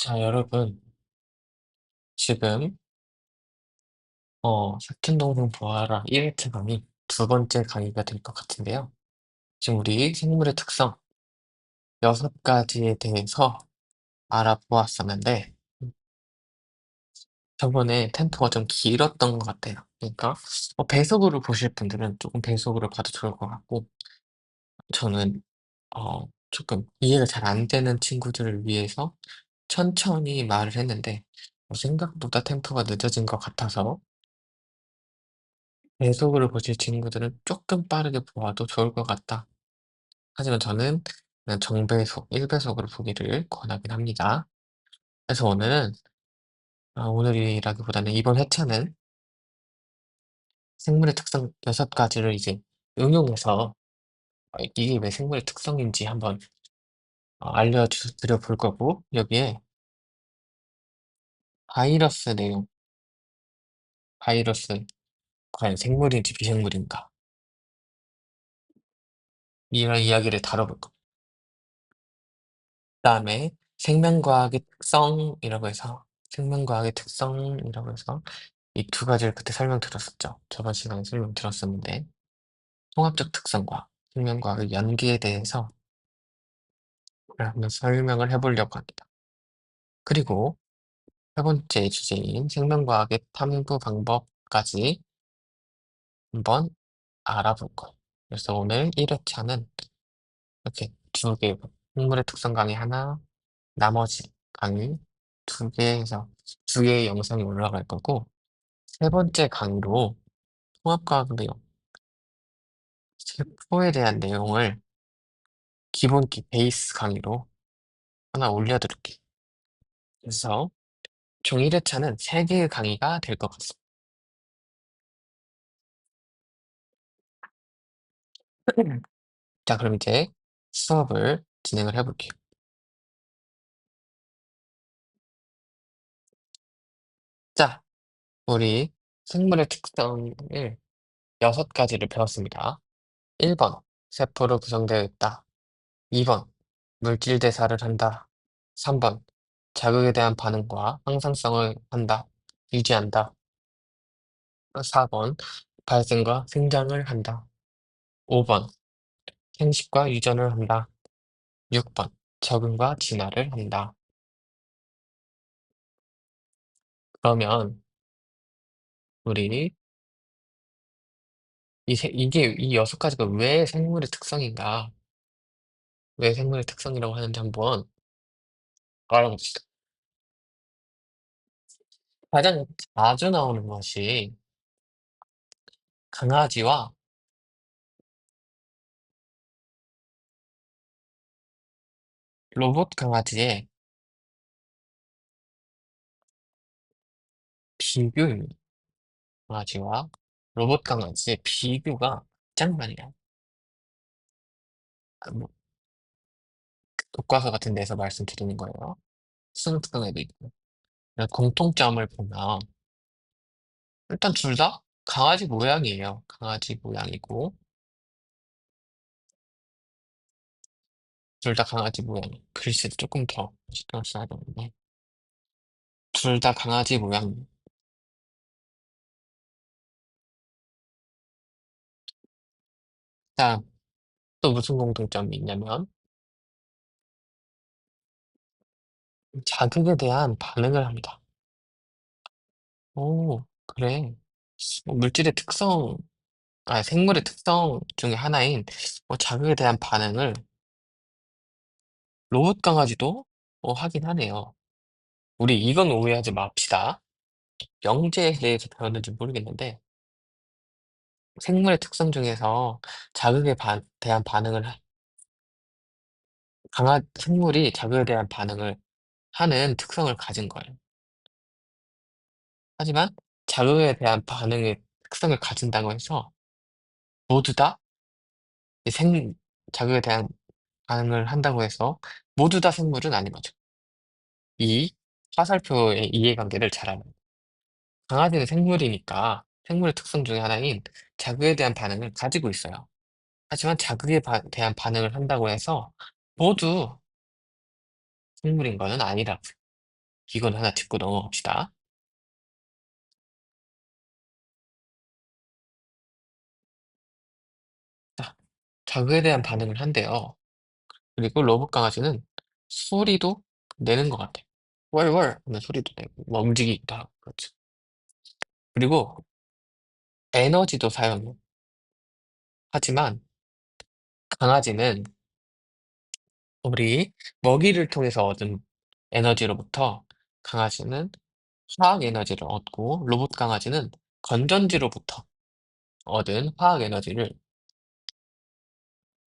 자, 여러분, 지금, 사촌동생 보아라 1회차 강의 두 번째 강의가 될 것 같은데요. 지금 우리 생물의 특성 6가지에 대해서 알아보았었는데, 저번에 텐토가 좀 길었던 것 같아요. 그러니까, 배속으로 보실 분들은 조금 배속으로 봐도 좋을 것 같고, 저는, 조금 이해가 잘 안 되는 친구들을 위해서 천천히 말을 했는데, 생각보다 템포가 늦어진 것 같아서 배속으로 보실 친구들은 조금 빠르게 보아도 좋을 것 같다. 하지만 저는 그냥 정배속, 1배속으로 보기를 권하긴 합니다. 그래서 오늘은, 오늘이라기보다는 이번 회차는 생물의 특성 6가지를 이제 응용해서 이게 왜 생물의 특성인지 한번 알려드려 볼 거고, 여기에 바이러스 내용, 바이러스 과연 생물인지 비생물인가, 이런 이야기를 다뤄볼 겁니다. 그다음에 생명과학의 특성이라고 해서 이 두 가지를 그때 설명드렸었죠. 저번 시간에 설명드렸었는데 통합적 특성과 생명과학의 연계에 대해서 한번 설명을 해 보려고 합니다. 그리고 세 번째 주제인 생명과학의 탐구 방법까지 한번 알아볼 거예요. 그래서 오늘 1회차는 이렇게 두 개, 생물의 특성 강의 하나, 나머지 강의 두 개에서 두 개의 영상이 올라갈 거고, 세 번째 강의로 통합과학 내용, 세포에 대한 내용을 기본기 베이스 강의로 하나 올려드릴게요. 그래서 총 1회차는 3개의 강의가 될 것 같습니다. 자, 그럼 이제 수업을 진행을 해볼게요. 자, 우리 생물의 특성을 6가지를 배웠습니다. 1번, 세포로 구성되어 있다. 2번, 물질 대사를 한다. 3번, 자극에 대한 반응과 항상성을 한다. 유지한다. 4번, 발생과 생장을 한다. 5번, 생식과 유전을 한다. 6번, 적응과 진화를 한다. 그러면 우리 이 6가지가 왜 생물의 특성인가? 왜 생물의 특성이라고 하는지 한번 알아봅시다. 가장 자주 나오는 것이 강아지와 로봇 강아지의 비교입니다. 강아지와 로봇 강아지의 비교가 가장 많이 나와요. 뭐 교과서 같은 데서 말씀드리는 거예요. 수능특강에도 있고. 공통점을 보면 일단 둘 다 강아지 모양이에요. 강아지 모양이고 둘 다 강아지 모양이에요. 글씨를 조금 더 신경 써야 되는데 둘 다 강아지 모양이에요. 다음 또 무슨 공통점이 있냐면 자극에 대한 반응을 합니다. 오, 그래. 물질의 특성, 생물의 특성 중에 하나인 자극에 대한 반응을 로봇 강아지도 하긴 하네요. 우리 이건 오해하지 맙시다. 영재에 대해서 배웠는지 모르겠는데 생물의 특성 중에서 대한 반응을 생물이 자극에 대한 반응을 하는 특성을 가진 거예요. 하지만 자극에 대한 반응의 특성을 가진다고 해서 모두 다 이 자극에 대한 반응을 한다고 해서 모두 다 생물은 아닌 거죠. 이 화살표의 이해관계를 잘 알아요. 강아지는 생물이니까 생물의 특성 중에 하나인 자극에 대한 반응을 가지고 있어요. 하지만 대한 반응을 한다고 해서 모두 생물인 거는 아니라고요. 이건 하나 짚고 넘어갑시다. 자, 자극에 대한 반응을 한대요. 그리고 로봇 강아지는 소리도 내는 것 같아요. 월월 하는 소리도 내고, 뭐 움직이기도 하고, 그렇죠. 그리고 에너지도 사용해요. 하지만 강아지는 우리 먹이를 통해서 얻은 에너지로부터 강아지는 화학 에너지를 얻고 로봇 강아지는 건전지로부터 얻은 화학 에너지를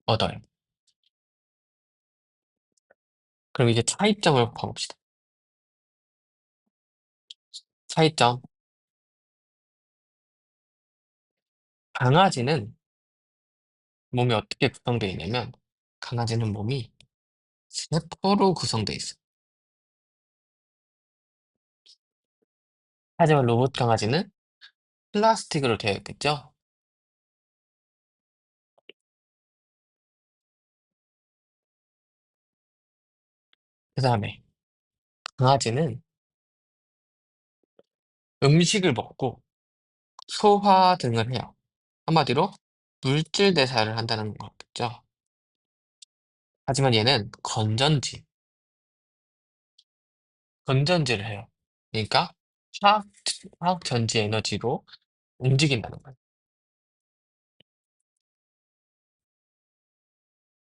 얻어요. 그럼 이제 차이점을 봐봅시다. 차이점. 강아지는 몸이 어떻게 구성되어 있냐면 강아지는 몸이 세포로 구성되어 있어요. 하지만 로봇 강아지는 플라스틱으로 되어 있겠죠? 그다음에 강아지는 음식을 먹고 소화 등을 해요. 한마디로 물질 대사를 한다는 거겠죠. 하지만 얘는 건전지를 해요. 그러니까 화학, 화학 전지 에너지로 움직인다는 거예요.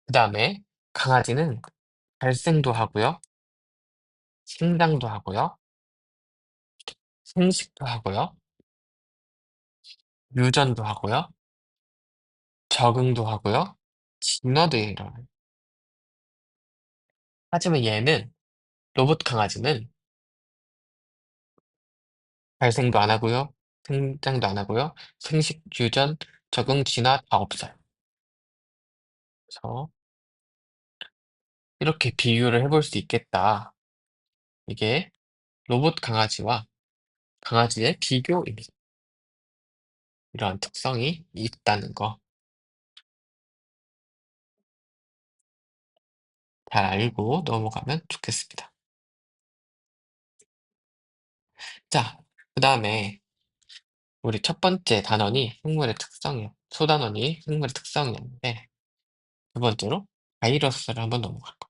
그 다음에 강아지는 발생도 하고요, 생장도 하고요, 생식도 하고요, 유전도 하고요, 적응도 하고요, 진화도 일어나요. 하지만 로봇 강아지는 발생도 안 하고요, 생장도 안 하고요, 생식, 유전, 적응, 진화 다 없어요. 그래서 이렇게 비교를 해볼 수 있겠다. 이게 로봇 강아지와 강아지의 비교입니다. 이러한 특성이 있다는 거 잘 알고 넘어가면 좋겠습니다. 자, 그 다음에 우리 첫 번째 단원이 생물의 특성이에요. 소단원이 생물의 특성이었는데 두 번째로 바이러스를 한번 넘어갈 거예요.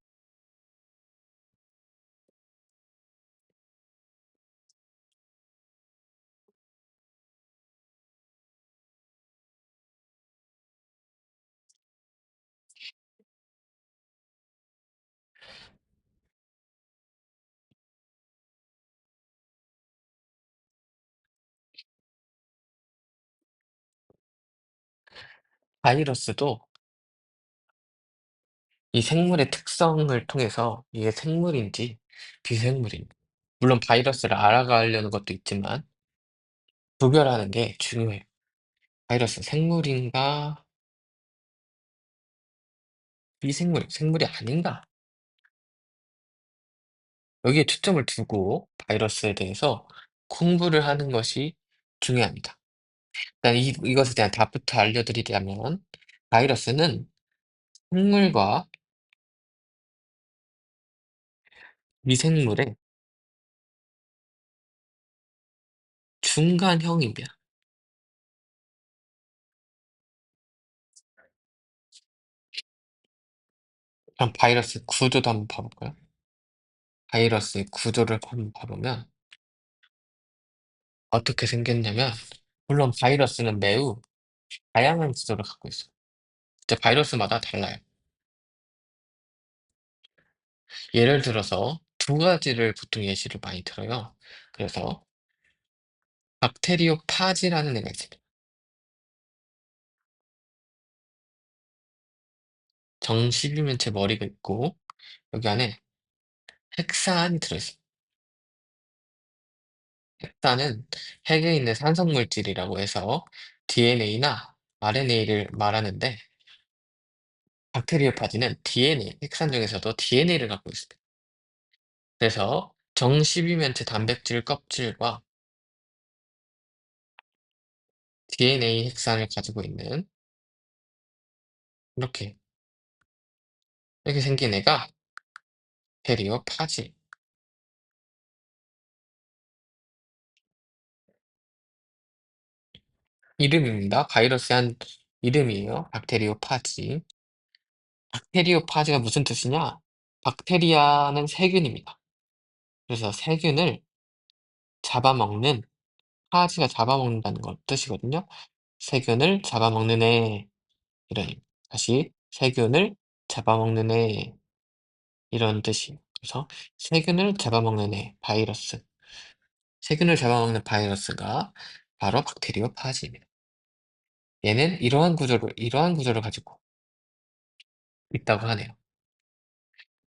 바이러스도 이 생물의 특성을 통해서 이게 생물인지 비생물인지 물론 바이러스를 알아가려는 것도 있지만 구별하는 게 중요해요. 바이러스 생물인가 비생물, 생물이 아닌가 여기에 초점을 두고 바이러스에 대해서 공부를 하는 것이 중요합니다. 일단 이것에 대한 답부터 알려드리자면 바이러스는 생물과 미생물의 중간형입니다. 그럼 바이러스 구조도 한번 봐볼까요? 바이러스의 구조를 한번 봐보면 어떻게 생겼냐면 물론 바이러스는 매우 다양한 구조를 갖고 있어요. 이제 바이러스마다 달라요. 예를 들어서 두 가지를 보통 예시를 많이 들어요. 그래서 박테리오파지라는 애가 있습니다. 정십이면체 머리가 있고 여기 안에 핵산이 들어있어요. 핵산은 핵에 있는 산성물질이라고 해서 DNA나 RNA를 말하는데 박테리오파지는 DNA, 핵산 중에서도 DNA를 갖고 있습니다. 그래서 정십이면체 단백질 껍질과 DNA 핵산을 가지고 있는 이렇게 이렇게 생긴 애가 박테리오파지. 이름입니다. 바이러스의 한 이름이에요. 박테리오파지. 박테리오파지가 무슨 뜻이냐? 박테리아는 세균입니다. 그래서 세균을 잡아먹는, 파지가 잡아먹는다는 건 뜻이거든요. 세균을 잡아먹는 애, 이런 의미. 다시, 세균을 잡아먹는 애, 이런 뜻이에요. 그래서 세균을 잡아먹는 애, 바이러스. 세균을 잡아먹는 바이러스가 바로 박테리오파지입니다. 얘는 이러한 구조를 가지고 있다고 하네요.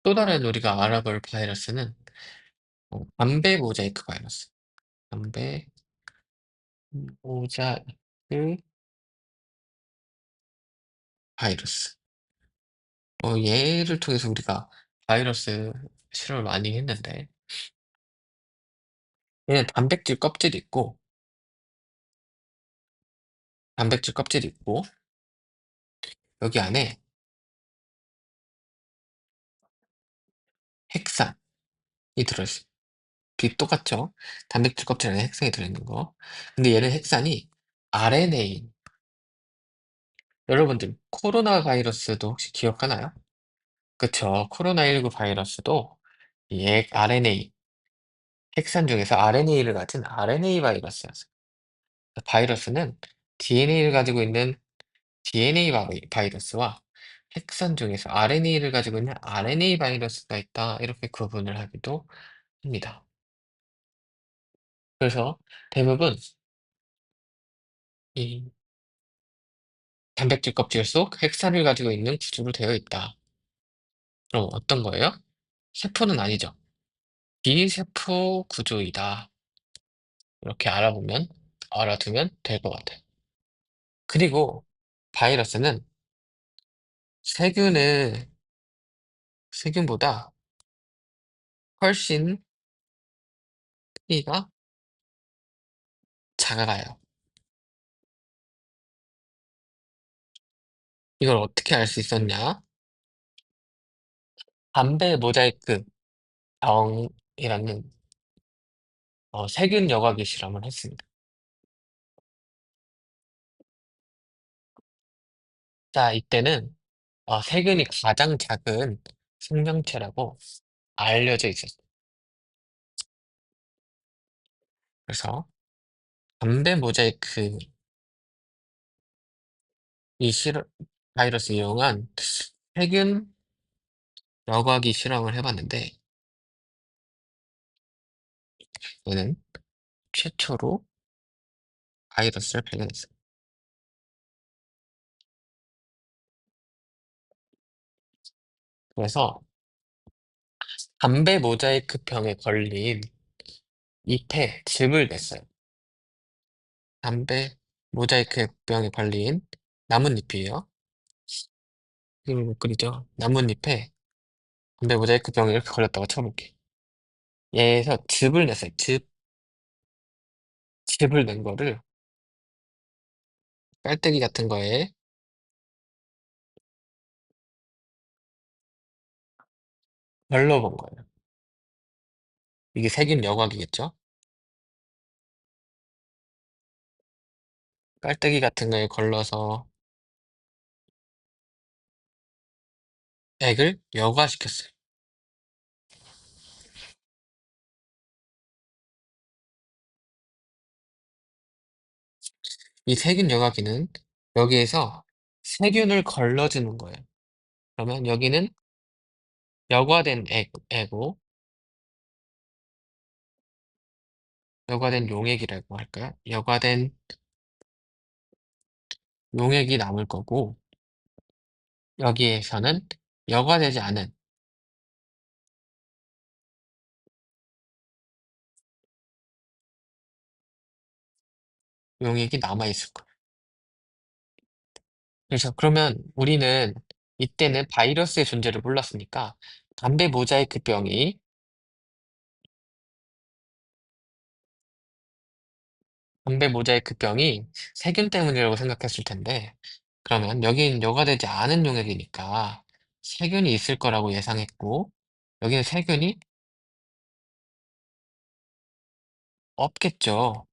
또 다른 우리가 알아볼 바이러스는 담배 모자이크 바이러스. 담배 모자이크 바이러스. 얘를 통해서 우리가 바이러스 실험을 많이 했는데, 얘는 단백질 껍질이 있고, 여기 안에 핵산이 들어있어요. 똑같죠? 단백질 껍질 안에 핵산이 들어있는 거. 근데 얘는 핵산이 RNA. 여러분들, 코로나 바이러스도 혹시 기억하나요? 그쵸. 코로나19 바이러스도 RNA, 핵산 중에서 RNA를 가진 RNA 바이러스였어요. 바이러스는 DNA를 가지고 있는 DNA 바이러스와 핵산 중에서 RNA를 가지고 있는 RNA 바이러스가 있다. 이렇게 구분을 하기도 합니다. 그래서 대부분 이 단백질 껍질 속 핵산을 가지고 있는 구조로 되어 있다. 그럼 어떤 거예요? 세포는 아니죠. 비세포 구조이다. 이렇게 알아두면 될 것 같아요. 그리고 바이러스는 세균을, 세균보다 훨씬 크기가 작아요. 이걸 어떻게 알 수 있었냐? 담배 모자이크 병이라는 세균 여과기 실험을 했습니다. 자, 이때는 세균이 가장 작은 생명체라고 알려져 있었어요. 그래서 담배 모자이크 이 실험, 바이러스 이용한 세균 여과기 실험을 해봤는데, 얘는 최초로 바이러스를 발견했어요. 그래서 담배 모자이크 병에 걸린 잎에 즙을 냈어요. 담배 모자이크 병에 걸린 나뭇잎이에요. 이걸 못 그리죠? 나뭇잎에 담배 모자이크 병이 이렇게 걸렸다고 쳐볼게. 얘에서 즙을 냈어요. 즙을 낸 거를 깔때기 같은 거에 걸러본 거예요. 이게 세균 여과기겠죠? 깔때기 같은 거에 걸러서 액을 여과시켰어요. 이 세균 여과기는 여기에서 세균을 걸러주는 거예요. 그러면 여기는 여과된 애고, 여과된 용액이라고 할까요? 여과된 용액이 남을 거고, 여기에서는 여과되지 않은 용액이 남아있을 거예요. 그래서 그러면 우리는 이때는 바이러스의 존재를 몰랐으니까 담배 모자이크병이 세균 때문이라고 생각했을 텐데, 그러면 여긴 여과되지 않은 용액이니까 세균이 있을 거라고 예상했고, 여기는 세균이 없겠죠.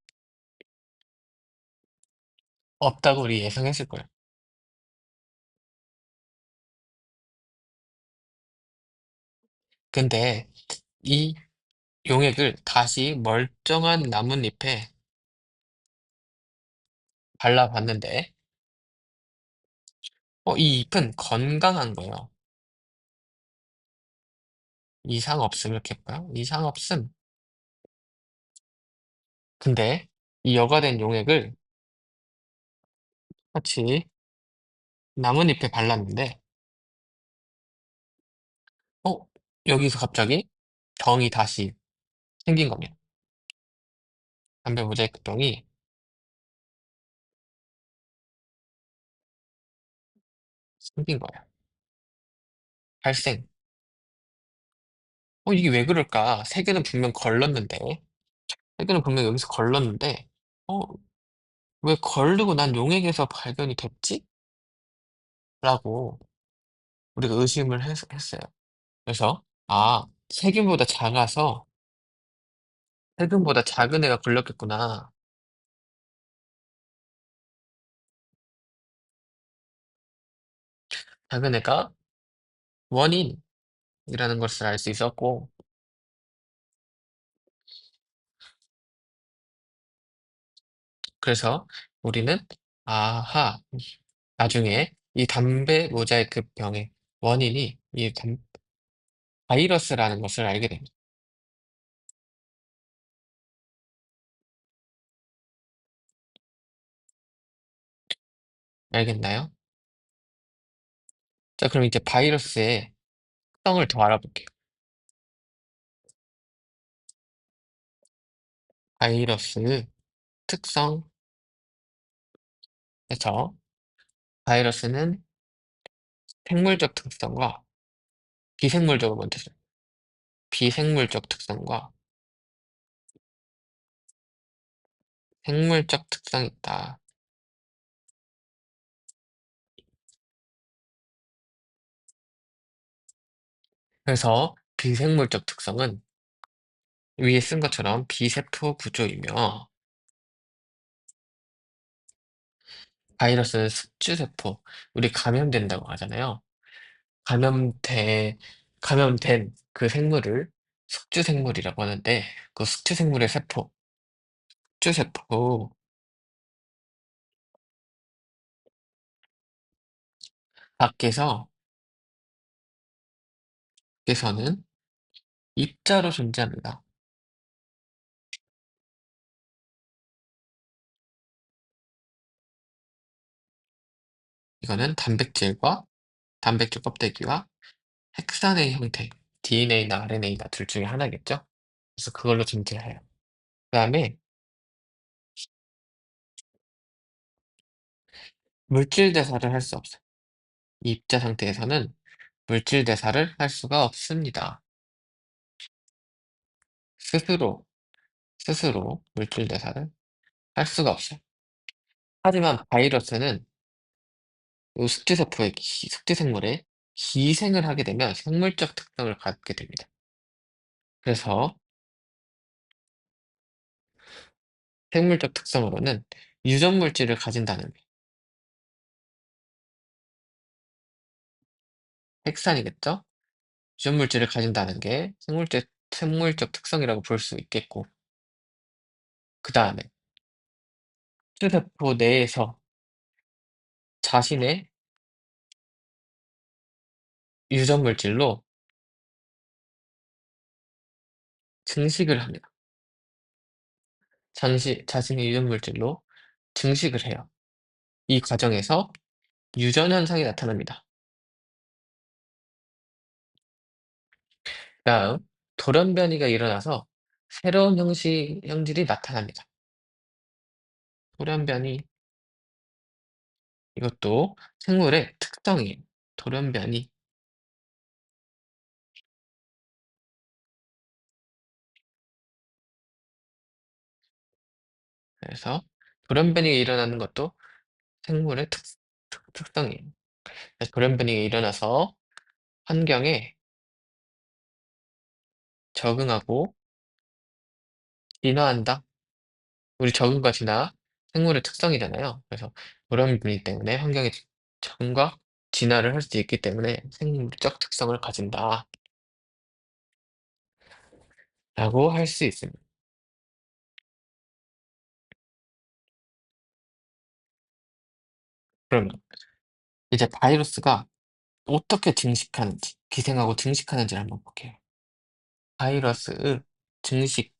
없다고 우리 예상했을 거예요. 근데 이 용액을 다시 멀쩡한 나뭇잎에 발라봤는데, 이 잎은 건강한 거예요. 이상 없음 이렇게 볼까요? 이상 없음. 근데 이 여과된 용액을 같이 나뭇잎에 발랐는데, 어, 여기서 갑자기 병이 다시 생긴 겁니다. 담배 모자이크 병이 생긴 거예요. 발생. 이게 왜 그럴까? 세균은 분명 걸렀는데, 세균은 분명 여기서 걸렀는데, 어, 왜 걸르고 난 용액에서 발견이 됐지? 라고 우리가 의심을 했어요. 그래서, 세균보다 작아서, 세균보다 작은 애가 걸렸겠구나. 작은 애가 원인이라는 것을 알 수 있었고, 그래서 우리는, 아하, 나중에 이 담배 모자이크 병의 원인이 바이러스라는 것을 알게 됩니다. 알겠나요? 자, 그럼 이제 바이러스의 특성을 더 알아볼게요. 바이러스 특성에서 바이러스는 생물적 특성과 비생물적으로 먼저 요 비생물적 특성과 생물적 특성이 있다. 그래서 비생물적 특성은 위에 쓴 것처럼 비세포 구조이며 바이러스는 숙주세포, 우리 감염된다고 하잖아요. 감염돼, 감염된 그 생물을 숙주생물이라고 하는데 그 숙주생물의 세포, 숙주세포 밖에서 밖에서는 입자로 존재합니다. 이거는 단백질 껍데기와 핵산의 형태, DNA나 RNA가 둘 중에 하나겠죠? 그래서 그걸로 존재해요. 그다음에 물질 대사를 할 수 없어요. 이 입자 상태에서는 물질 대사를 할 수가 없습니다. 스스로 스스로 물질 대사를 할 수가 없어요. 하지만 바이러스는 이 숙주생물에 기생을 하게 되면 생물적 특성을 갖게 됩니다. 그래서 생물적 특성으로는 유전 물질을 가진다는 게 핵산이겠죠? 유전 물질을 가진다는 게 생물적 특성이라고 볼 수 있겠고, 그 다음에 수세포 내에서 자신의 유전 물질로 증식을 합니다. 자신의 유전 물질로 증식을 해요. 이 과정에서 유전 현상이 나타납니다. 다음, 돌연 변이가 일어나서 새로운 형질이 나타납니다. 돌연 변이, 이것도 생물의 특성이에요. 돌연 변이. 그래서 돌연 변이가 일어나는 것도 생물의 특성이에요. 그래서 돌연 변이가 일어나서 환경에 적응하고 진화한다. 우리 적응과 진화 생물의 특성이잖아요. 그래서 그런 분이기 때문에 환경에 적응과 진화를 할 수 있기 때문에 생물적 특성을 가진다라고 할 수 있습니다. 그러면 이제 바이러스가 어떻게 증식하는지, 기생하고 증식하는지를 한번 볼게요. 바이러스의 증식.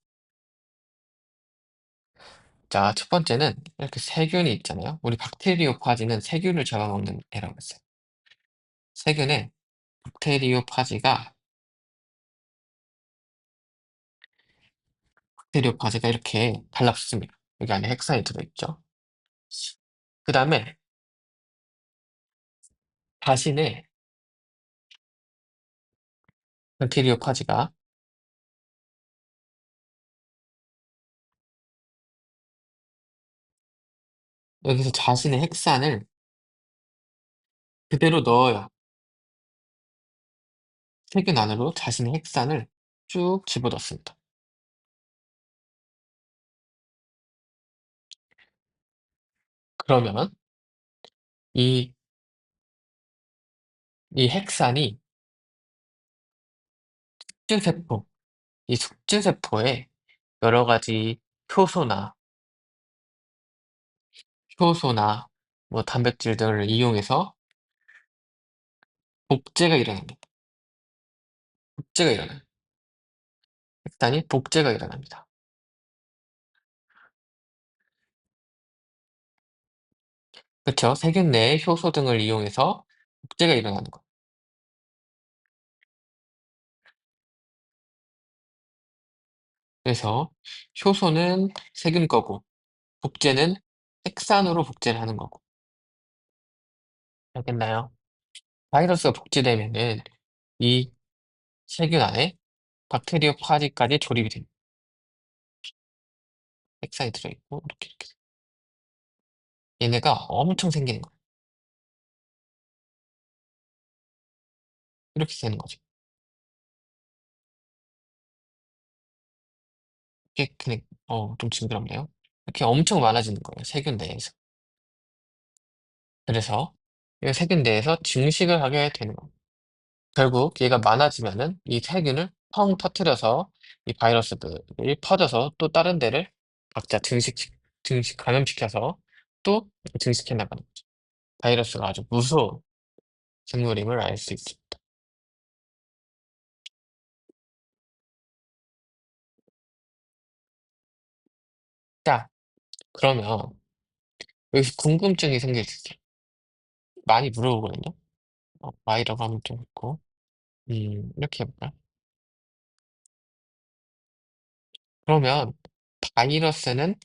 자, 첫 번째는 이렇게 세균이 있잖아요. 우리 박테리오파지는 세균을 잡아먹는 애라고 했어요. 세균의 박테리오파지가 이렇게 달라붙습니다. 여기 안에 핵산이 들어있죠. 그 다음에 자신의 박테리오파지가 여기서 자신의 핵산을 그대로 넣어요. 세균 안으로 자신의 핵산을 쭉 집어넣습니다. 그러면 이, 이 핵산이 숙주세포, 이 숙주세포에 여러 가지 효소나, 효소나 뭐 단백질 등을 이용해서 복제가 일어납니다. 복제가 일어나요. 핵산이 복제가 일어납니다. 그쵸? 세균 내에 효소 등을 이용해서 복제가 일어나는 거. 그래서 효소는 세균 거고, 복제는 핵산으로 복제를 하는 거고. 알겠나요? 바이러스가 복제되면은 이 세균 안에 박테리아 파지까지 조립이 됩니다. 핵산이 들어있고, 이렇게. 얘네가 엄청 생기는 거예요. 이렇게 되는 거죠. 이게 그냥, 좀 징그럽네요. 이렇게 엄청 많아지는 거예요. 세균 내에서. 그래서 이 세균 내에서 증식을 하게 되는 거예요. 결국 얘가 많아지면은 이 세균을 펑 터트려서 이 바이러스들이 퍼져서 또 다른 데를 각자 감염시켜서 또 증식해 나가는 거죠. 바이러스가 아주 무서운 생물임을 알 수 있습니다. 자, 그러면 여기서 궁금증이 생길 수 있어요. 많이 물어보거든요. Y라고 하면 좀 있고, 이렇게 해볼까요? 그러면 바이러스는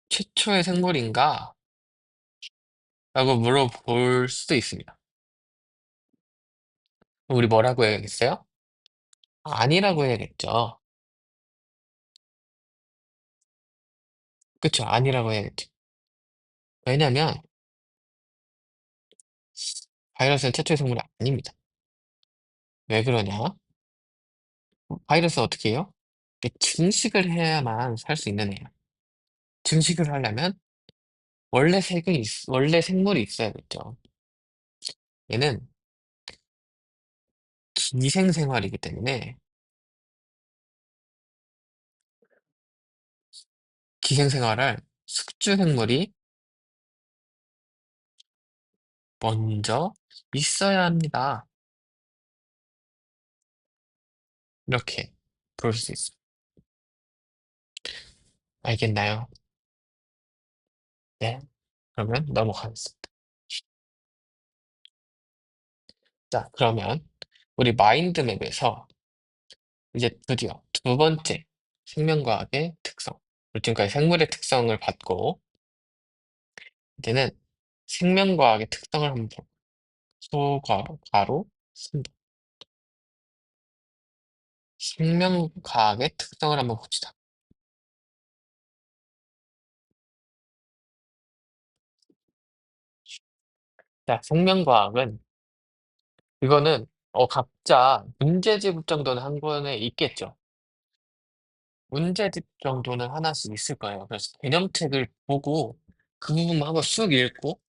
최초의 생물인가? 라고 물어볼 수도 있습니다. 우리 뭐라고 해야겠어요? 아니라고 해야겠죠. 그쵸? 아니라고 해야겠죠. 왜냐면 바이러스는 최초의 생물이 아닙니다. 왜 그러냐? 바이러스 어떻게 해요? 증식을 해야만 살 수 있는 애예요. 증식을 하려면 원래 생물이 있어야겠죠. 얘는 기생생활이기 때문에 기생생활할 숙주생물이 먼저 있어야 합니다. 이렇게 볼 수 있어요. 알겠나요? 네. 그러면 넘어가겠습니다. 자, 그러면 우리 마인드맵에서 이제 드디어 두 번째 생명과학의 특성. 우리 지금까지 생물의 특성을 받고 이제는 생명과학의 특성을 한번 소과로 쓴다. 생명과학의 특성을 한번 봅시다. 자, 생명과학은 이거는 각자 문제집 정도는 한 권에 있겠죠. 문제집 정도는 하나씩 있을 거예요. 그래서 개념책을 보고 그 부분만 한번 쑥 읽고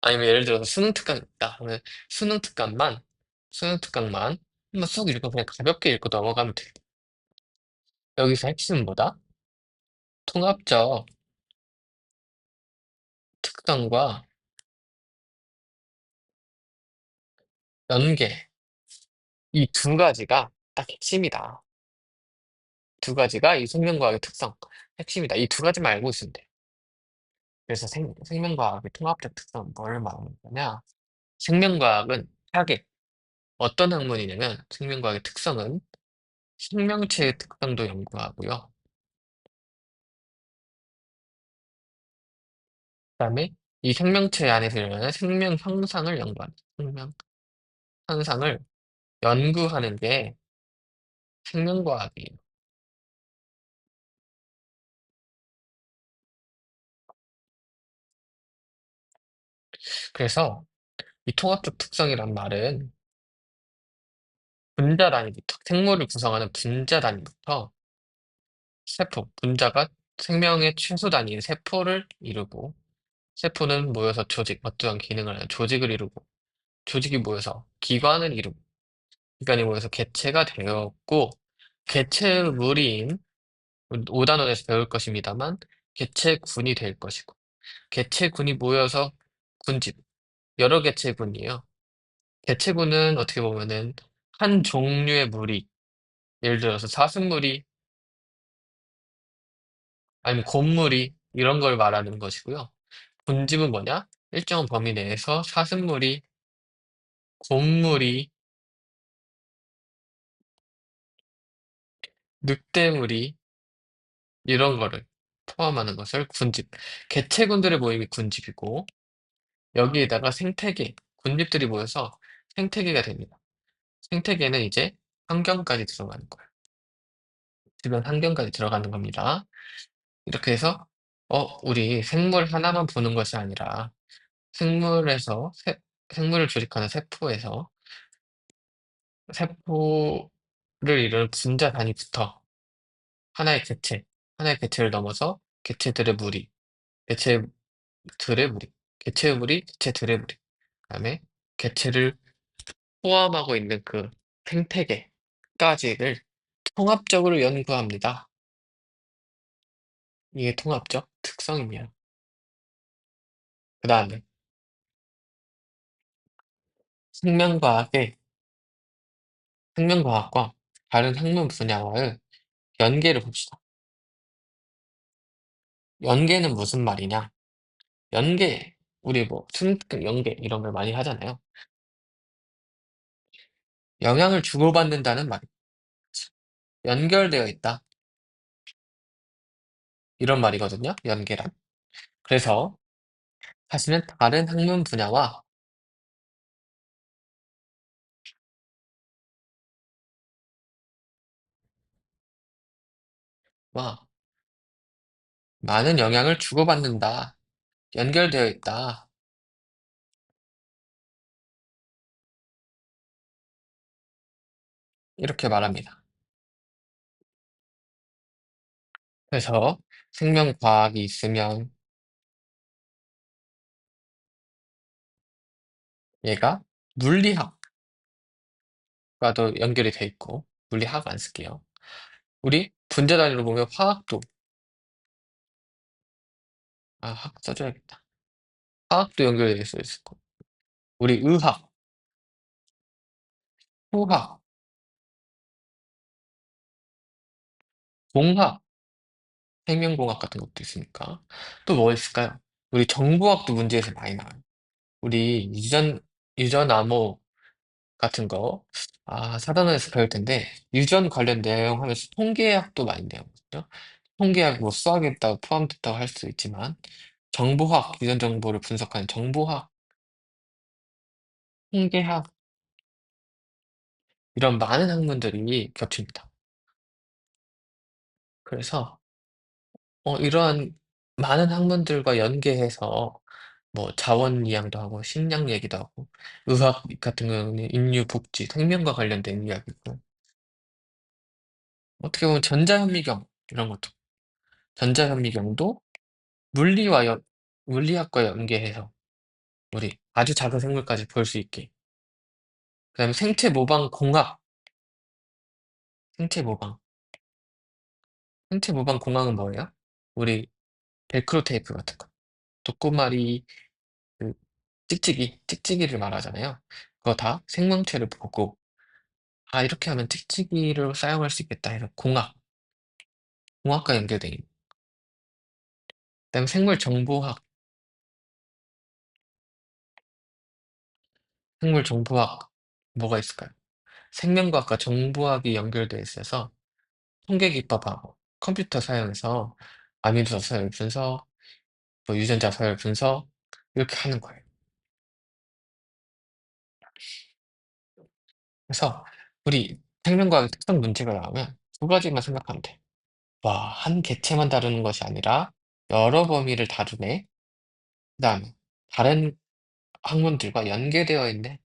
아니면 예를 들어서 수능 특강 있다. 그러면 수능 특강만 수능 특강만 한번 쑥 읽고 그냥 가볍게 읽고 넘어가면 돼요. 여기서 핵심은 뭐다? 통합적 특성과 연계 이 두 가지가 딱 핵심이다. 두 가지가 이 생명과학의 특성, 핵심이다. 이 두 가지만 알고 있으면 돼. 그래서 생명과학의 통합적 특성은 뭘 말하는 거냐? 생명과학은 하게 어떤 학문이냐면 생명과학의 특성은 생명체의 특성도 연구하고요. 그다음에 이 생명체 안에서 일어나는 생명 현상을 연구하는 생명 현상을 연구하는 게 생명과학이에요. 그래서 이 통합적 특성이란 말은 분자 단위부터 생물을 구성하는 분자 단위부터 세포, 분자가 생명의 최소 단위인 세포를 이루고 세포는 모여서 조직, 어떠한 기능을 하는 조직을 이루고 조직이 모여서 기관을 이루고 기관이 모여서 개체가 되었고 개체물인 5단원에서 배울 것입니다만 개체군이 될 것이고 개체군이 모여서 군집, 여러 개체군이에요. 개체군은 어떻게 보면은 한 종류의 무리, 예를 들어서 사슴무리 아니면 곰무리 이런 걸 말하는 것이고요. 군집은 뭐냐? 일정한 범위 내에서 사슴무리, 곰무리, 늑대무리 이런 거를 포함하는 것을 군집. 개체군들의 모임이 군집이고 여기에다가 생태계, 군집들이 모여서 생태계가 됩니다. 생태계는 이제 환경까지 들어가는 거예요. 주변 환경까지 들어가는 겁니다. 이렇게 해서 우리 생물 하나만 보는 것이 아니라 생물에서 생물을 조직하는 세포에서 세포를 이루는 분자 단위부터 하나의 개체, 하나의 개체를 넘어서 개체들의 무리, 개체들의 무리, 개체의 무리, 개체들의 무리, 그다음에 개체를 포함하고 있는 그 생태계까지를 통합적으로 연구합니다. 이게 통합적 특성입니다. 그 다음에 생명과학의 생명과학과 다른 학문 분야와의 연계를 봅시다. 연계는 무슨 말이냐? 연계, 우리 뭐 순 연계 이런 걸 많이 하잖아요. 영향을 주고받는다는 말이 연결되어 있다. 이런 말이거든요. 연계란. 그래서 사실은 다른 학문 분야와 와, 많은 영향을 주고받는다. 연결되어 있다. 이렇게 말합니다. 그래서 생명과학이 있으면 얘가 물리학과도 연결이 돼 있고 물리학 안 쓸게요. 우리 분자 단위로 보면 화학도 학 써줘야겠다. 화학도 연결되어 있을 거. 우리 의학, 수학, 공학, 생명공학 같은 것도 있으니까 또 뭐가 있을까요? 우리 정보학도 문제에서 많이 나와요. 우리 유전 암호 같은 거 사단원에서 배울 텐데 유전 관련 내용 하면서 통계학도 많이 배우거든요. 통계학 뭐 수학에다 포함됐다고 할 수 있지만 정보학, 유전 정보를 분석하는 정보학, 통계학 이런 많은 학문들이 겹칩니다. 그래서 이러한 많은 학문들과 연계해서 뭐 자원 이양도 하고 식량 얘기도 하고 의학 같은 경우는 인류 복지, 생명과 관련된 이야기고 어떻게 보면 전자현미경 이런 것도. 전자현미경도 물리와 물리학과 연계해서 우리 아주 작은 생물까지 볼 수 있게. 그다음에 생체 모방 공학, 생체 모방. 생체 모방 공학은 뭐예요? 우리 벨크로 테이프 같은 거. 독고마리 그 찍찍이를 말하잖아요. 그거 다 생명체를 보고, 아, 이렇게 하면 찍찍이를 사용할 수 있겠다 해서 공학과 연결돼 있는. 그다음에 생물 정보학 뭐가 있을까요? 생명과학과 정보학이 연결돼 있어서 통계기법하고 컴퓨터 사용해서 아미노 서열 분석, 뭐 유전자 서열 분석 이렇게 하는 거예요. 그래서 우리 생명과학의 특성 문제가 나오면 두 가지만 생각하면 돼. 와, 한 개체만 다루는 것이 아니라 여러 범위를 다루네. 그다음에 다른 학문들과 연계되어 있네.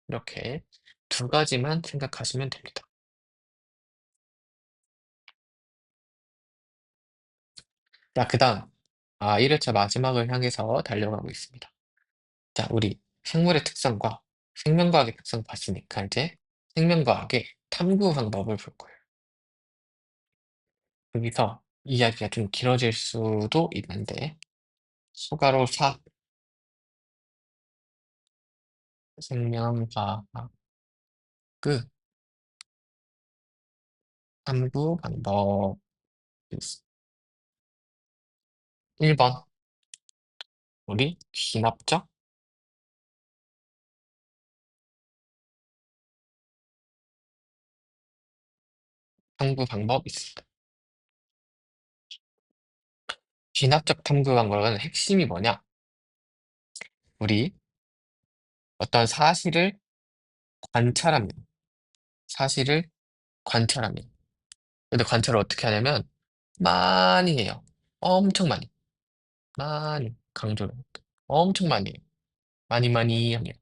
이렇게 두 가지만 생각하시면 됩니다. 자, 그다음 1회차 마지막을 향해서 달려가고 있습니다. 자, 우리 생물의 특성과 생명과학의 특성 봤으니까 이제 생명과학의 탐구 방법을 볼 거예요. 여기서 이야기가 좀 길어질 수도 있는데 수가로 생명과학 그 탐구 방법 1번 우리 귀납적 탐구 방법이 있습니다. 귀납적 탐구 방법은 핵심이 뭐냐? 우리 어떤 사실을 관찰합니다. 사실을 관찰합니다. 근데 관찰을 어떻게 하냐면 많이 해요. 엄청 많이. 많이. 강조를. 엄청 많이 해요. 많이 많이 합니다.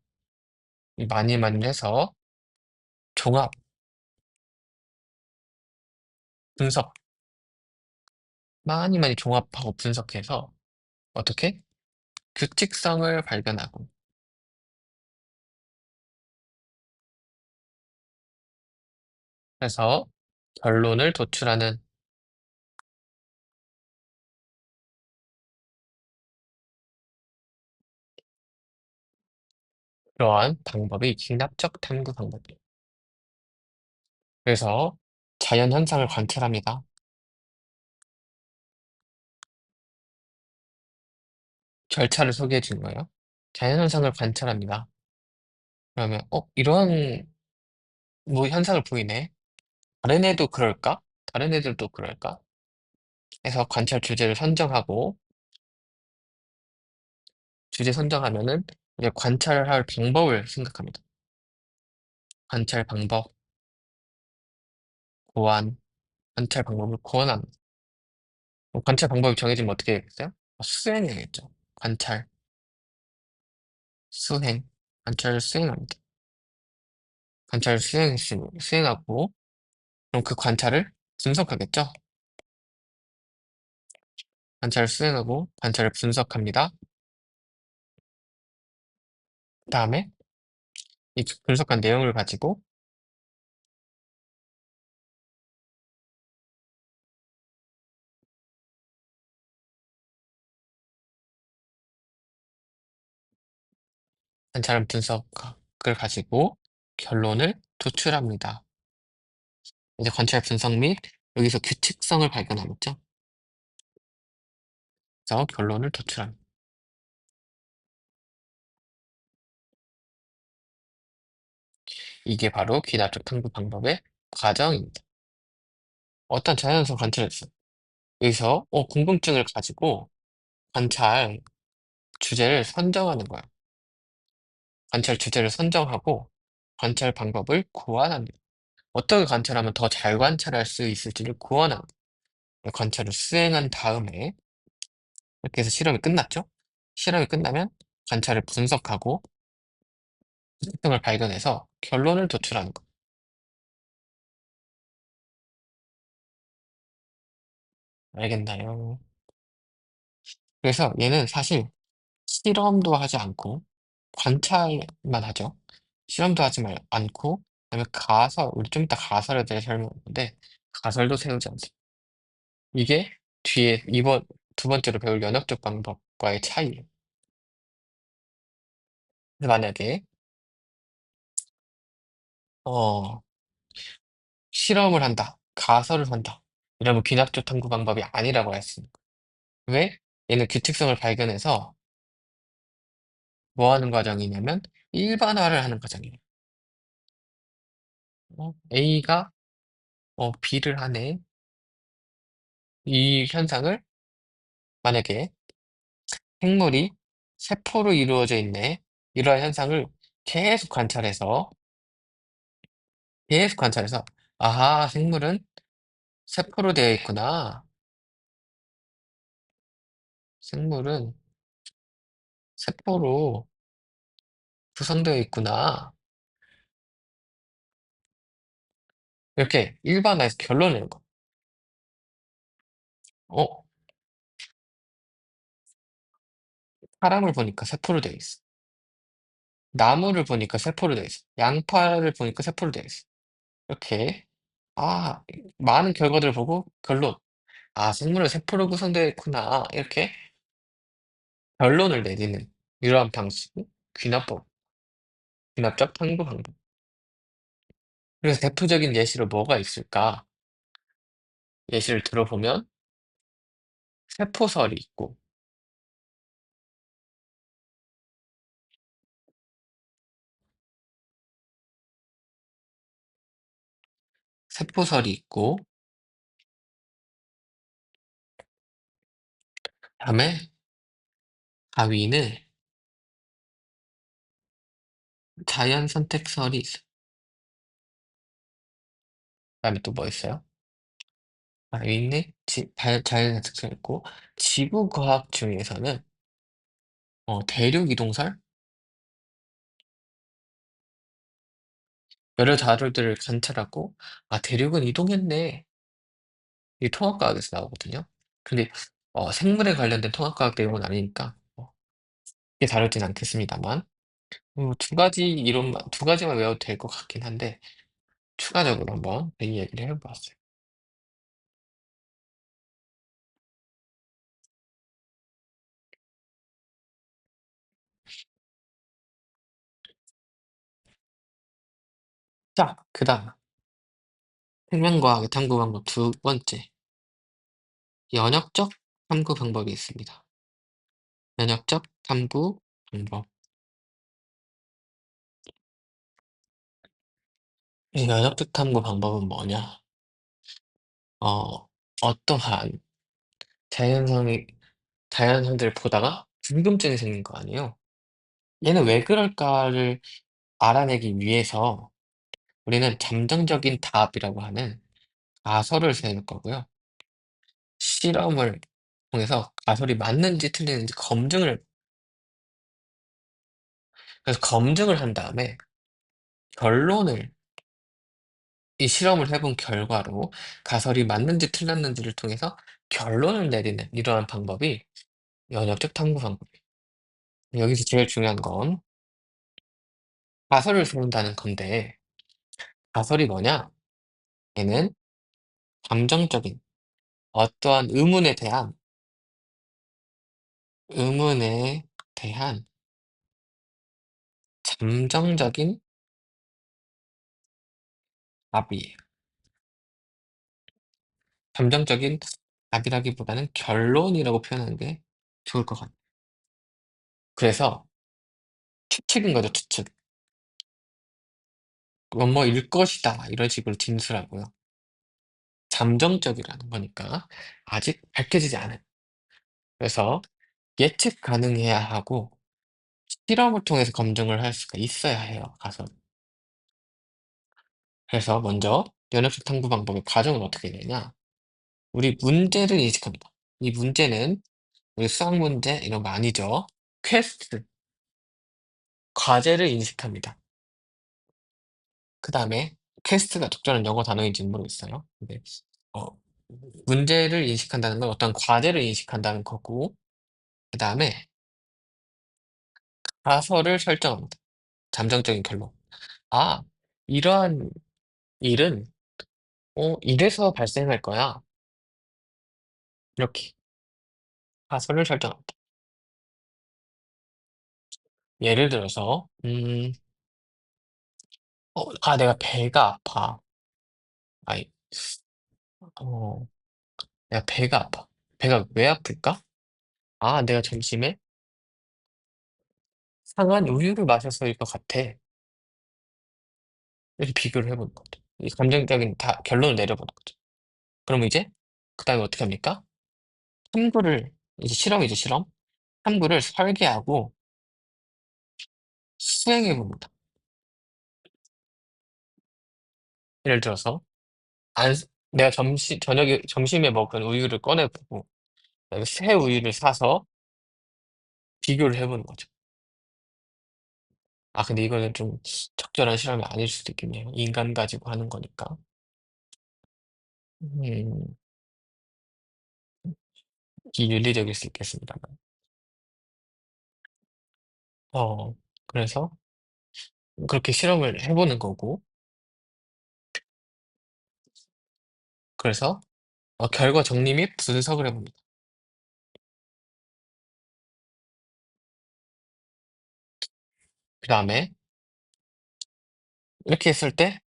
이 많이 많이 해서 종합, 분석, 많이 많이 종합하고 분석해서 어떻게? 규칙성을 발견하고 해서 결론을 도출하는 그러한 방법이 기납적 탐구 방법이에요. 그래서 자연 현상을 관찰합니다. 절차를 소개해 주는 거예요. 자연 현상을 관찰합니다. 그러면 이런 뭐 현상을 보이네. 다른 애도 그럴까? 다른 애들도 그럴까? 해서 관찰 주제를 선정하고 주제 선정하면은 이제 관찰할 방법을 생각합니다. 관찰 방법, 고안, 관찰 방법을 고안합니다. 관찰 방법이 정해지면 어떻게 해야겠어요? 수행해야겠죠. 관찰, 수행, 관찰을 수행합니다. 관찰을 수행하고 그럼 그 관찰을 분석하겠죠. 관찰을 수행하고 관찰을 분석합니다. 그다음에 이 분석한 내용을 가지고 관찰 분석을 가지고 결론을 도출합니다. 이제 관찰 분석 및 여기서 규칙성을 발견하겠죠. 그래서 결론을 도출합니다. 이게 바로 귀납적 탐구 방법의 과정입니다. 어떤 자연성 관찰했어요. 여기서 궁금증을 가지고 관찰 주제를 선정하는 거야. 관찰 주제를 선정하고 관찰 방법을 고안합니다. 어떻게 관찰하면 더 잘 관찰할 수 있을지를 고안합니다. 관찰을 수행한 다음에 이렇게 해서 실험이 끝났죠? 실험이 끝나면 관찰을 분석하고 특징을 발견해서 결론을 도출하는 거. 알겠나요? 그래서 얘는 사실 실험도 하지 않고 관찰만 하죠. 실험도 하지 않고 그다음에 가설 우리 좀 이따 가설에 대해 설명하는데 가설도 세우지 않습니다. 이게 뒤에 이번 두 번째로 배울 연역적 방법과의 차이예요. 근데 만약에 어 실험을 한다, 가설을 한다 이러면 귀납적 탐구 방법이 아니라고 할 수 있는 거예요. 왜? 얘는 규칙성을 발견해서 뭐 하는 과정이냐면 일반화를 하는 과정이에요. A가 B를 하네. 이 현상을 만약에 생물이 세포로 이루어져 있네. 이러한 현상을 계속 관찰해서 계속 관찰해서 아하, 생물은 세포로 되어 있구나. 생물은 세포로 구성되어 있구나. 이렇게 일반화해서 결론을 내는 거. 어, 사람을 보니까 세포로 되어 있어. 나무를 보니까 세포로 되어 있어. 양파를 보니까 세포로 되어 있어. 이렇게 아, 많은 결과들을 보고 결론. 아, 생물은 세포로 구성되어 있구나. 이렇게 결론을 내리는 이러한 방식이 귀납법, 귀납적 탐구 방법. 그래서 대표적인 예시로 뭐가 있을까? 예시를 들어보면 세포설이 있고, 세포설이 있고, 다음에 가위는 자연 선택설이 있어. 그다음에 또 뭐 있어요? 가위는 자연 선택설이 있고, 지구과학 중에서는 대륙 이동설? 여러 자료들을 관찰하고, 아, 대륙은 이동했네. 이 통합과학에서 나오거든요. 근데 생물에 관련된 통합과학 내용은 아니니까 크게 다루진 않겠습니다만 두 가지 이론만 두 가지만 외워도 될 것 같긴 한데 추가적으로 한번 이 얘기를 해보았어요. 자, 그다음 생명과학의 탐구 방법 두 번째 연역적 탐구 방법이 있습니다. 연역적 탐구 방법. 이 연역적 탐구 방법은 뭐냐? 어, 어떠한 자연성이 자연성들을 보다가 궁금증이 생긴 거 아니에요? 얘는 왜 그럴까를 알아내기 위해서 우리는 잠정적인 답이라고 하는 가설을 세울 거고요. 실험을 통해서 가설이 맞는지 틀리는지 검증을 그래서 검증을 한 다음에 결론을 이 실험을 해본 결과로 가설이 맞는지 틀렸는지를 통해서 결론을 내리는 이러한 방법이 연역적 탐구 방법이에요. 여기서 제일 중요한 건 가설을 세운다는 건데 가설이 뭐냐? 얘는 감정적인 어떠한 의문에 대한 감정적인 답이에요. 감정적인 답이라기보다는 결론이라고 표현하는 게 좋을 것 같아요. 그래서 추측인 거죠, 추측. 뭐뭐일 것이다. 이런 식으로 진술하고요. 잠정적이라는 거니까 아직 밝혀지지 않은. 그래서 예측 가능해야 하고 실험을 통해서 검증을 할 수가 있어야 해요, 가서. 그래서 먼저 연역식 탐구 방법의 과정은 어떻게 되냐? 우리 문제를 인식합니다. 이 문제는 우리 수학 문제 이런 거 아니죠. 퀘스트, 과제를 인식합니다. 그 다음에 퀘스트가 적절한 영어 단어인지는 모르겠어요. 근데 어, 문제를 인식한다는 건 어떤 과제를 인식한다는 거고, 그 다음에 가설을 설정합니다. 잠정적인 결론. 아, 이러한 일은, 이래서 발생할 거야. 이렇게 가설을 설정합니다. 예를 들어서, 내가 배가 아파. 아이, 어, 내가 배가 아파. 배가 왜 아플까? 아, 내가 점심에 상한 우유를 마셔서일 것 같아. 이렇게 비교를 해보는 거죠. 이 감정적인 결론을 내려보는 거죠. 그럼 이제, 그 다음에 어떻게 합니까? 탐구를, 이제 실험이죠, 실험. 탐구를 설계하고 수행해 봅니다. 예를 들어서, 안, 내가 점심에 먹은 우유를 꺼내보고, 그다음에 새 우유를 사서 비교를 해보는 거죠. 아, 근데 이거는 좀 적절한 실험이 아닐 수도 있겠네요. 인간 가지고 하는 거니까. 음, 비윤리적일 수 있겠습니다만. 어, 그래서 그렇게 실험을 해보는 거고, 그래서 결과 정리 및 분석을 해봅니다. 그 다음에 이렇게 했을 때,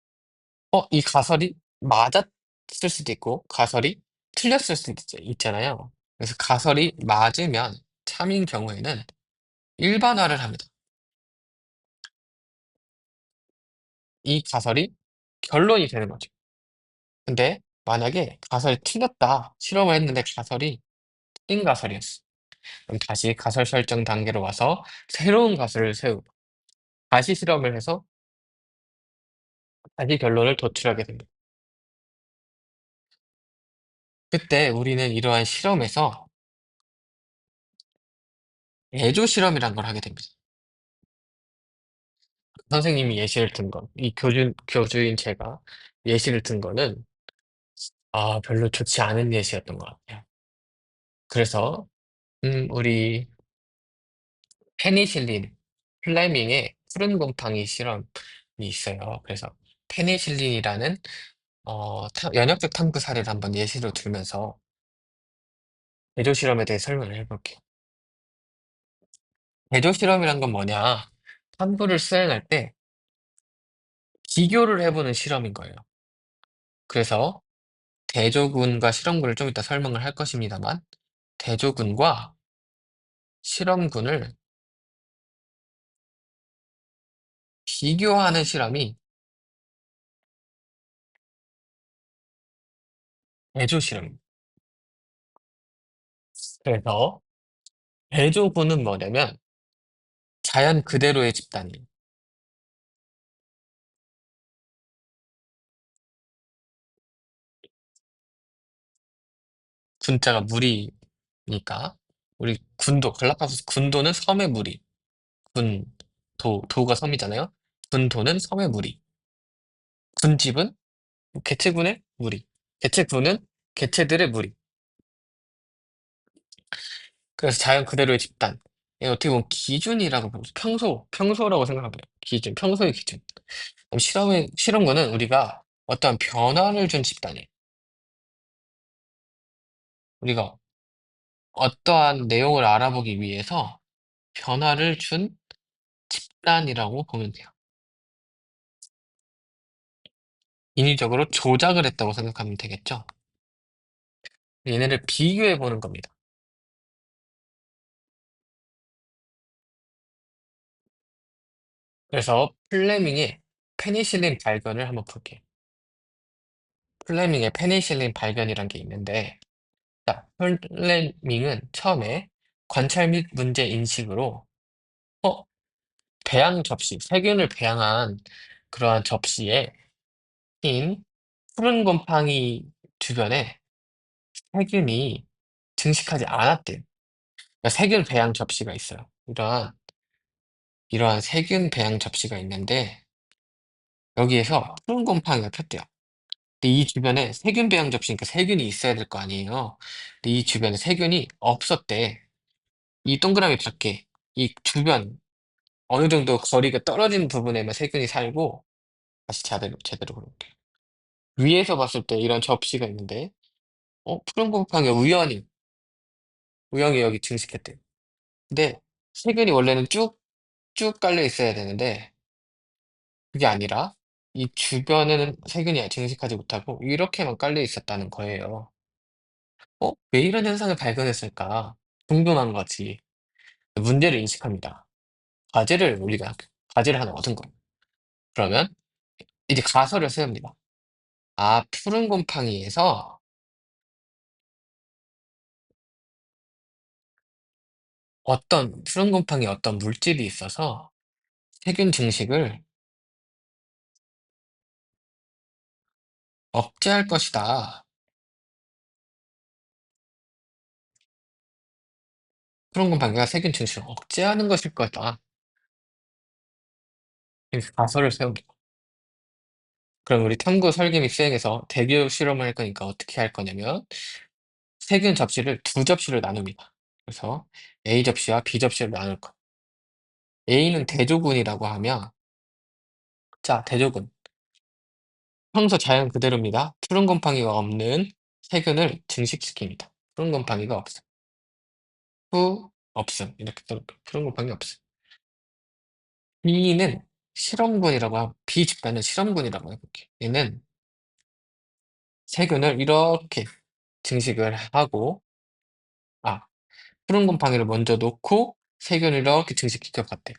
이 가설이 맞았을 수도 있고, 가설이 틀렸을 수도 있잖아요. 그래서 가설이 맞으면 참인 경우에는 일반화를 합니다. 이 가설이 결론이 되는 거죠. 근데 만약에 가설이 틀렸다. 실험을 했는데 가설이 틀린 가설이었어. 그럼 다시 가설 설정 단계로 와서 새로운 가설을 세우고 다시 실험을 해서 다시 결론을 도출하게 됩니다. 그때 우리는 이러한 실험에서 애조 실험이란 걸 하게 됩니다. 선생님이 예시를 든 건, 이 교주인 제가 예시를 든 거는, 별로 좋지 않은 예시였던 것 같아요. 그래서, 우리 페니실린, 플레밍의 푸른 곰팡이 실험이 있어요. 그래서 페니실린이라는 연역적 탐구 사례를 한번 예시로 들면서 대조 실험에 대해 설명을 해볼게요. 대조 실험이란 건 뭐냐? 탐구를 수행할 때 비교를 해보는 실험인 거예요. 그래서 대조군과 실험군을 좀 이따 설명을 할 것입니다만, 대조군과 실험군을 비교하는 실험이 대조 실험입니다. 그래서 대조군은 뭐냐면 자연 그대로의 집단이에요. 군자가 무리니까 우리 군도 갈라파고스 군도는 섬의 무리. 군 도가 섬이잖아요. 군도는 섬의 무리. 군집은 개체군의 무리. 개체군은 개체들의 무리. 그래서 자연 그대로의 집단. 이게 어떻게 보면 기준이라고 보면 평소라고 생각하면 돼요. 기준, 평소의 기준. 그럼 실험군은 우리가 어떠한 변화를 준 집단이에요. 우리가 어떠한 내용을 알아보기 위해서 변화를 준 집단이라고 보면 돼요. 인위적으로 조작을 했다고 생각하면 되겠죠. 얘네를 비교해 보는 겁니다. 그래서 플레밍의 페니실린 발견을 한번 볼게요. 플레밍의 페니실린 발견이란 게 있는데, 자, 플레밍은 처음에 관찰 및 문제 인식으로, 어, 배양 접시, 세균을 배양한 그러한 접시에 흰 푸른 곰팡이 주변에 세균이 증식하지 않았대요. 그러니까 세균 배양 접시가 있어요. 이러한 세균 배양 접시가 있는데, 여기에서 푸른 곰팡이가 폈대요. 근데 이 주변에 세균 배양 접시니까 세균이 있어야 될 거 아니에요. 근데 이 주변에 세균이 없었대. 이 동그라미 밖에, 이 주변, 어느 정도 거리가 떨어진 부분에만 세균이 살고, 다시 제대로 볼게요. 위에서 봤을 때 이런 접시가 있는데, 푸른 곰팡이 우연히 여기 증식했대요. 근데 세균이 원래는 쭉쭉 깔려 있어야 되는데, 그게 아니라, 이 주변에는 세균이 증식하지 못하고, 이렇게만 깔려 있었다는 거예요. 왜 이런 현상을 발견했을까? 궁금한 거지. 문제를 인식합니다. 과제를 하나 얻은 거예요. 그러면 이제 가설을 세웁니다. 아, 푸른 곰팡이에서 푸른 곰팡이 어떤 물질이 있어서 세균 증식을 억제할 것이다. 푸른 곰팡이가 세균 증식을 억제하는 것일 거다. 이렇게 가설을 세웁니다. 그럼 우리 탐구 설계 및 수행에서 대규 실험을 할 거니까 어떻게 할 거냐면 세균 접시를 두 접시로 나눕니다. 그래서 A 접시와 B 접시를 나눌 거. A는 대조군이라고 하면, 자, 대조군. 평소 자연 그대로입니다. 푸른 곰팡이가 없는 세균을 증식시킵니다. 푸른 곰팡이가 없음. 없음. 이렇게 써놓을게요. 푸른 곰팡이 없음. B는 B 집단은 실험군이라고 해볼게요. 얘는 세균을 이렇게 증식을 하고, 아, 푸른 곰팡이를 먼저 놓고 세균을 이렇게 증식시켜 봤대요.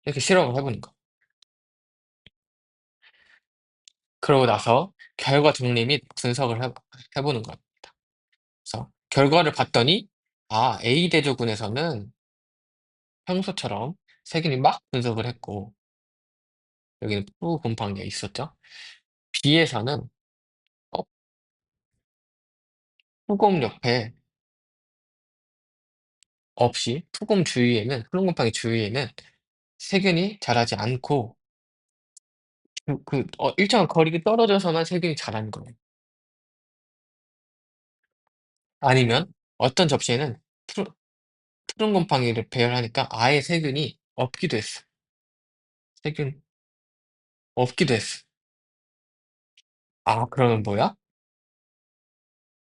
이렇게 실험을 해보는 거. 그러고 나서 결과 정리 및 분석을 해보는 겁니다. 그래서 결과를 봤더니, 아, A 대조군에서는 평소처럼 세균이 막 분석을 했고, 여기는 푸 곰팡이가 있었죠. B에서는 어, 푸곰 옆에 없이, 푸른 곰팡이 주위에는 세균이 자라지 않고, 일정한 거리가 떨어져서만 세균이 자라는 거예요. 아니면 어떤 접시에는 푸른 곰팡이를 배열하니까 아예 세균이 없기도 했어. 세균 없기도 했어. 아, 그러면 뭐야?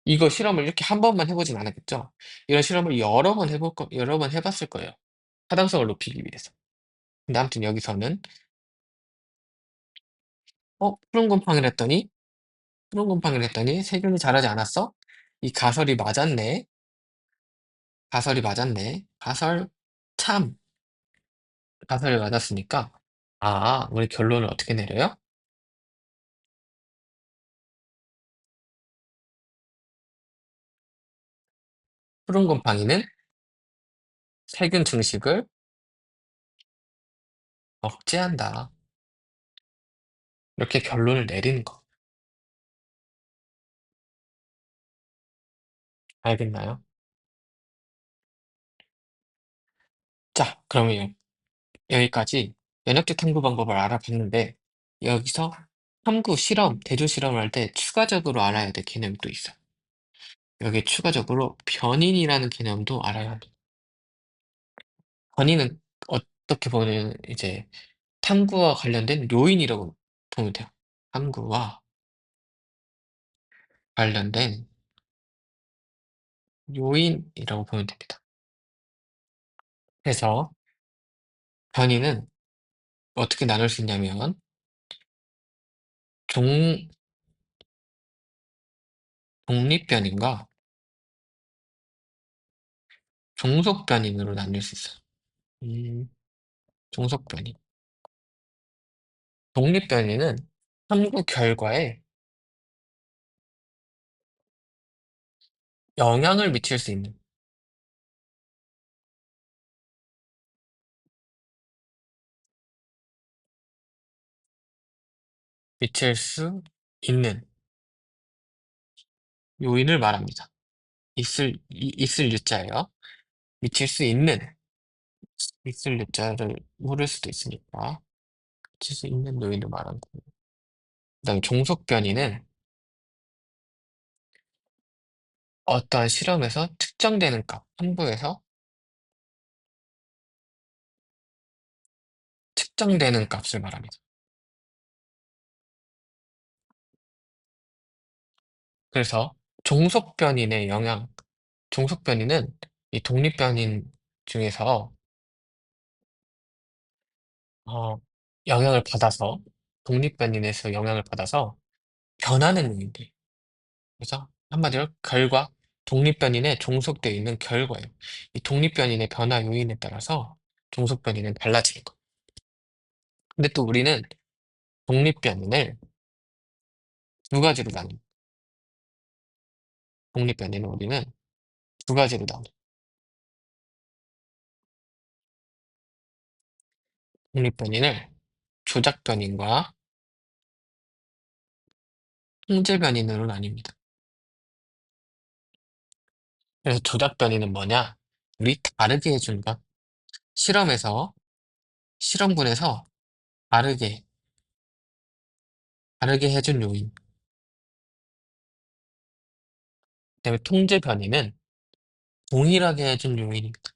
이거 실험을 이렇게 한 번만 해보진 않았겠죠? 이런 실험을 여러 번 해봤을 거예요. 타당성을 높이기 위해서. 근데 아무튼 여기서는, 푸른 곰팡이를 했더니 세균이 자라지 않았어? 이 가설이 맞았네. 가설이 맞았네. 참. 가설이 맞았으니까, 아, 우리 결론을 어떻게 내려요? 푸른 곰팡이는 세균 증식을 억제한다. 이렇게 결론을 내리는 거. 알겠나요? 자, 그러면 여기까지 면역적 탐구 방법을 알아봤는데, 여기서 대조 실험을 할 때 추가적으로 알아야 될 개념이 또 있어요. 여기 추가적으로 변인이라는 개념도 알아야 합니다. 변인은 어떻게 보면 이제 탐구와 관련된 요인이라고 보면 돼요. 탐구와 관련된 요인이라고 보면 됩니다. 그래서 변이는 어떻게 나눌 수 있냐면 종, 독립변인과 종속변인으로 나눌 수 있어요. 종속변인. 독립변이는 탐구 결과에 영향을 미칠 수 있는 요인을 말합니다. 있을 유자예요. 미칠 수 있는, 있을 유자를 모를 수도 있으니까, 미칠 수 있는 요인을 말하는 거예요. 그다음에 종속 변이는 어떠한 실험에서 측정되는 값, 함부에서 측정되는 값을 말합니다. 그래서 종속 변인의 영향, 종속 변이는 이 독립 변인 중에서 어, 영향을 받아서 독립 변인에서 영향을 받아서 변하는 요인들. 그래서 한마디로 결과, 독립 변인에 종속되어 있는 결과예요. 이 독립 변인의 변화 요인에 따라서 종속 변이는 달라지는 거예요. 근데 또 우리는 독립 변인을 두 가지로 나눕니다. 독립 변인은 우리는 두 가지로 나눕니다. 독립 변인을 조작 변인과 통제 변인으로 나뉩니다. 그래서 조작 변이는 뭐냐? 우리 다르게 해준 것. 실험에서, 실험군에서 다르게, 다르게 해준 요인. 그다음에 통제 변이는 동일하게 해준 요인입니다.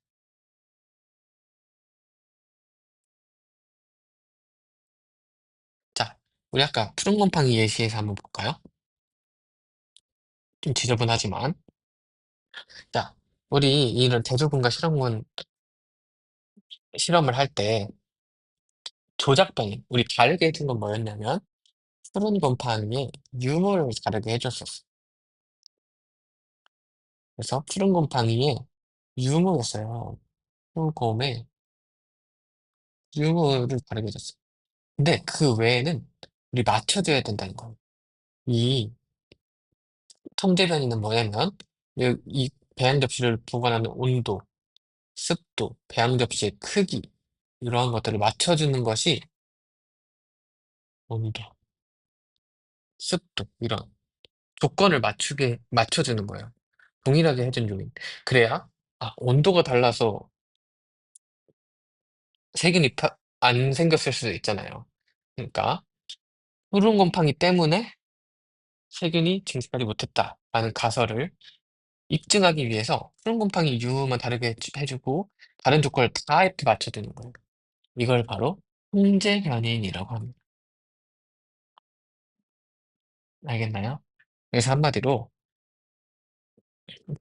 자, 우리 아까 푸른 곰팡이 예시에서 한번 볼까요? 좀 지저분하지만. 자, 우리 이런 대조군과 실험군 실험을 할 때 조작 변이, 우리 다르게 해준 건 뭐였냐면 푸른 곰팡이에 유무를 다르게 해줬었어. 그래서 푸른 곰팡이에 유무였어요. 푸른곰에 유무를 다르게 해줬어. 근데 그 외에는 우리 맞춰줘야 된다는 거예요. 이 통제변이는 뭐냐면 이 배양 접시를 보관하는 온도, 습도, 배양 접시의 크기 이러한 것들을 맞춰주는 것이 온도, 습도 이런 조건을 맞춰주는 거예요. 동일하게 해준 요인. 그래야 온도가 달라서 세균이 안 생겼을 수도 있잖아요. 그러니까 푸른 곰팡이 때문에 세균이 증식하지 못했다라는 가설을 입증하기 위해서 푸른 곰팡이 유무만 다르게 해주고 다른 조건을 다 이렇게 맞춰주는 거예요. 이걸 바로 통제 변인이라고 합니다. 알겠나요? 그래서 한마디로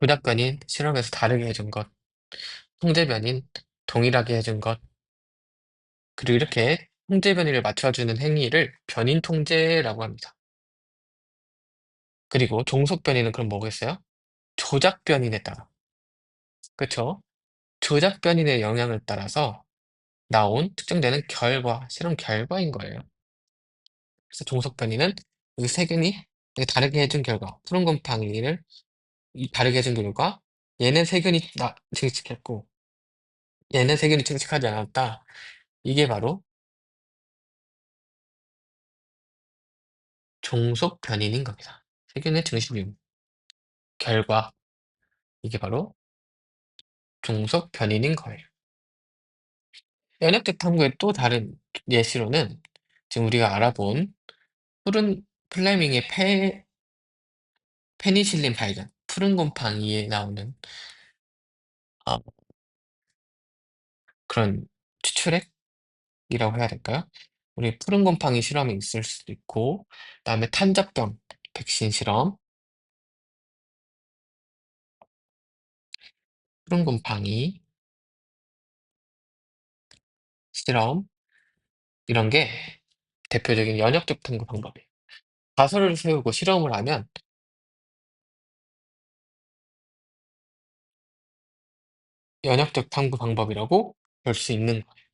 부작 변인 실험에서 다르게 해준 것, 통제 변인 동일하게 해준 것, 그리고 이렇게 통제 변이를 맞춰주는 행위를 변인 통제라고 합니다. 그리고 종속 변이는 그럼 뭐겠어요? 조작 변인에 따라. 그쵸? 조작 변인의 영향을 따라서 나온 측정되는 결과, 실험 결과인 거예요. 그래서 종속 변이는 이 세균이 다르게 해준 결과, 푸른 곰팡이를 다르게 해준 결과, 얘는 세균이 증식했고, 얘는 세균이 증식하지 않았다. 이게 바로 종속 변인인 겁니다. 세균의 증식 유 결과, 이게 바로 종속 변인인 거예요. 연역적 탐구의 또 다른 예시로는 지금 우리가 알아본 푸른 플레밍의 페니실린 발견, 푸른 곰팡이에 나오는 어, 그런 추출액이라고 해야 될까요? 우리 푸른 곰팡이 실험이 있을 수도 있고, 그다음에 탄저병 백신 실험, 푸른 곰팡이 실험 이런 게 대표적인 연역적 탐구 방법이에요. 가설을 세우고 실험을 하면 연역적 탐구 방법이라고 볼 수 있는 거예요.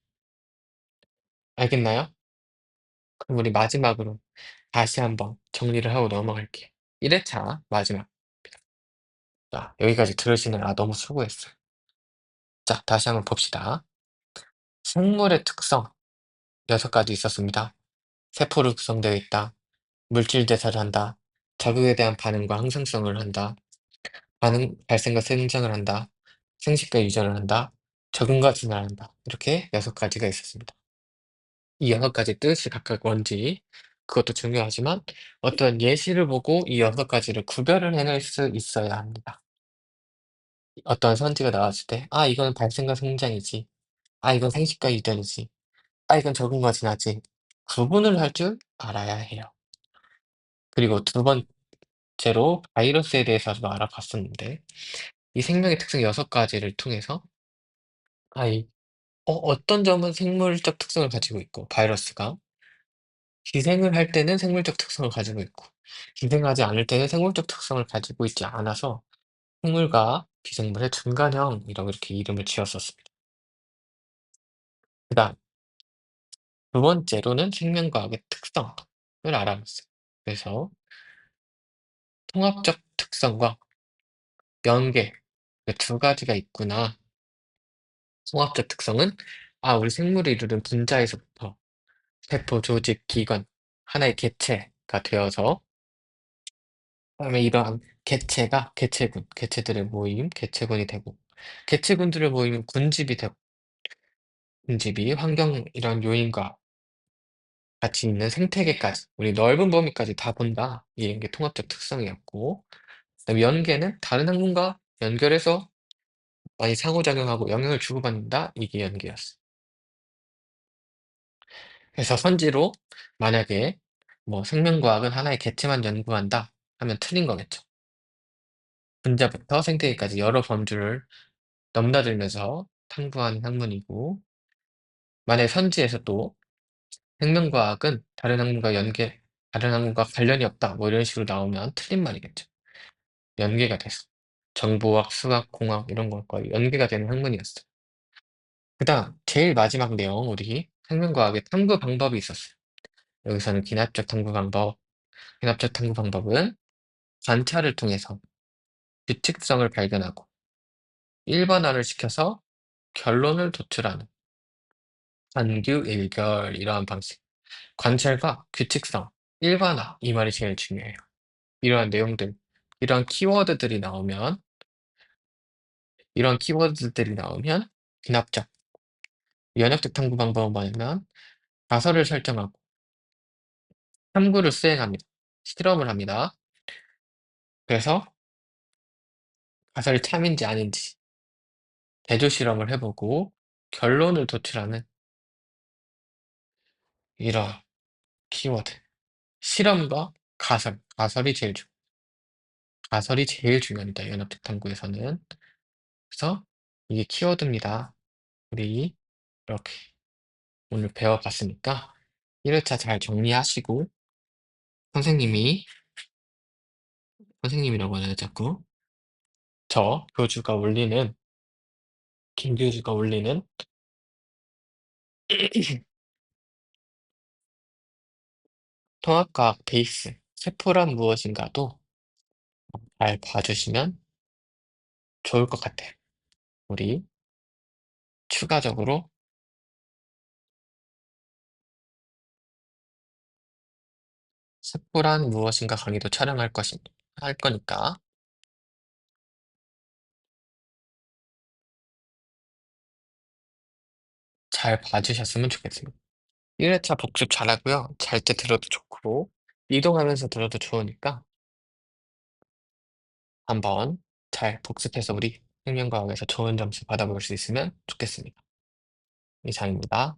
알겠나요? 그럼 우리 마지막으로 다시 한번 정리를 하고 넘어갈게요. 1회차 마지막. 자, 여기까지 들으시느라 너무 수고했어요. 자, 다시 한번 봅시다. 생물의 특성 6가지 있었습니다. 세포로 구성되어 있다. 물질 대사를 한다. 자극에 대한 반응과 항상성을 한다. 반응, 발생과 생성을 한다. 생식과 유전을 한다. 적응과 진화를 한다. 이렇게 6가지가 있었습니다. 이 6가지 뜻이 각각 뭔지 그것도 중요하지만 어떤 예시를 보고 이 6가지를 구별을 해낼 수 있어야 합니다. 어떤 선지가 나왔을 때 '아 이건 발생과 성장이지. 아 이건 생식과 유전이지. 아 이건 적응과 진화지.' 구분을 할 줄 알아야 해요. 그리고 두 번째로 바이러스에 대해서도 알아봤었는데 이 생명의 특성 6가지를 통해서 아 이 어떤 점은 생물적 특성을 가지고 있고 바이러스가 기생을 할 때는 생물적 특성을 가지고 있고 기생하지 않을 때는 생물적 특성을 가지고 있지 않아서 생물과 비생물의 중간형이라고 이렇게 이름을 지었었습니다. 그다음 두 번째로는 생명과학의 특성을 알아봤어요. 그래서 통합적 특성과 연계 그 두 가지가 있구나. 통합적 특성은 우리 생물을 이루는 분자에서부터 세포, 조직, 기관, 하나의 개체가 되어서 그다음에 이러한 개체가 개체군, 개체들의 모임, 개체군이 되고 개체군들의 모이면 군집이 되고 군집이 환경 이런 요인과 같이 있는 생태계까지 우리 넓은 범위까지 다 본다. 이런 게 통합적 특성이었고 그다음에 연계는 다른 학문과 연결해서 많이 상호작용하고 영향을 주고받는다. 이게 연계였어요. 그래서 선지로 만약에 뭐 생명과학은 하나의 개체만 연구한다 하면 틀린 거겠죠. 분자부터 생태계까지 여러 범주를 넘나들면서 탐구하는 학문이고 만약에 선지에서 또 생명과학은 다른 학문과 관련이 없다 뭐 이런 식으로 나오면 틀린 말이겠죠. 연계가 돼서 정보학, 수학, 공학 이런 것과 연계가 되는 학문이었어요. 그다음 제일 마지막 내용 우리 생명과학의 탐구 방법이 있었어요. 여기서는 기납적 탐구 방법은 관찰을 통해서 규칙성을 발견하고 일반화를 시켜서 결론을 도출하는 관규일결 이러한 방식. 관찰과 규칙성, 일반화 이 말이 제일 중요해요. 이러한 내용들, 이러한 키워드들이 나오면 이런 키워드들이 나오면 귀납적, 연역적 탐구 방법은 뭐냐면 가설을 설정하고 탐구를 수행합니다. 실험을 합니다. 그래서 가설이 참인지 아닌지 대조 실험을 해보고 결론을 도출하는 이런 키워드. 실험과 가설이 제일 중요합니다. 연역적 탐구에서는. 그래서 이게 키워드입니다. 우리 이렇게 오늘 배워봤으니까 1회차 잘 정리하시고 선생님이 선생님이라고 하나요 자꾸? 김교주가 올리는 통합과학 베이스 세포란 무엇인가도 잘 봐주시면 좋을 것 같아요. 우리 추가적으로 세포란 무엇인가 강의도 할 거니까 잘 봐주셨으면 좋겠습니다. 1회차 복습 잘하고요. 잘 때 들어도 좋고 이동하면서 들어도 좋으니까 한번 잘 복습해서 우리 생명과학에서 좋은 점수 받아볼 수 있으면 좋겠습니다. 이상입니다.